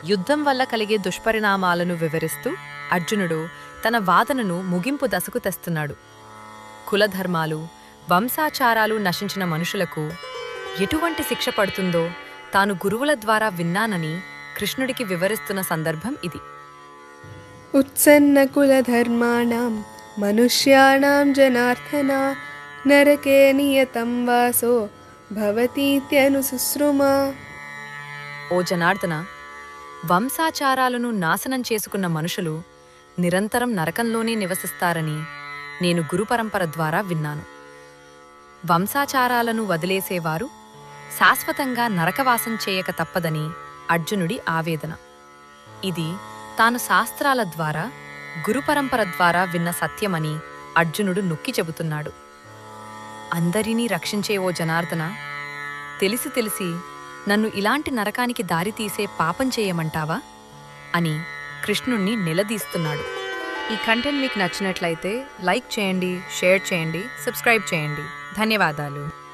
యుద్ధం వల్ల కలిగే దుష్పరిణామాలను వివరిస్తూ అర్జునుడు తన వాదనను ముగింపు దశకు తెస్తున్నాడు. కులధర్మాలు, వంశాచారాలు నశించిన మనుషులకు ఎటువంటి శిక్ష పడుతుందో తాను గురువుల ద్వారా విన్నానని కృష్ణుడికి వివరిస్తున్న సందర్భం ఇది. ఉత్సన్నకులధర్మాణం మనుష్యాణం జనార్దన నరకే నియతం వాసో భవతీత్యనుశుశ్రుమా. ఓ జనార్దన, వంశాచారాలను నాశనం చేసుకున్న మనుషులు నిరంతరం నరకంలోనే నివసిస్తారని నేను గురుపరంపర ద్వారా విన్నాను. వంశాచారాలను వదిలేసేవారు శాశ్వతంగా నరకవాసం చేయక తప్పదని అర్జునుడి ఆవేదన. ఇది తాను శాస్త్రాల ద్వారా గురుపరంపర ద్వారా విన్న సత్యమని అర్జునుడు నొక్కి చెబుతున్నాడు. అందరినీ రక్షించే ఓ జనార్దన, తెలిసి తెలిసి నన్ను ఇలాంటి నరకానికి దారితీసే పాపం చేయమంటావా అని కృష్ణుణ్ణి నిలదీస్తున్నాడు. ఈ కంటెంట్ మీకు నచ్చినట్లయితే లైక్ చేయండి, షేర్ చేయండి, సబ్స్క్రైబ్ చేయండి. ధన్యవాదాలు.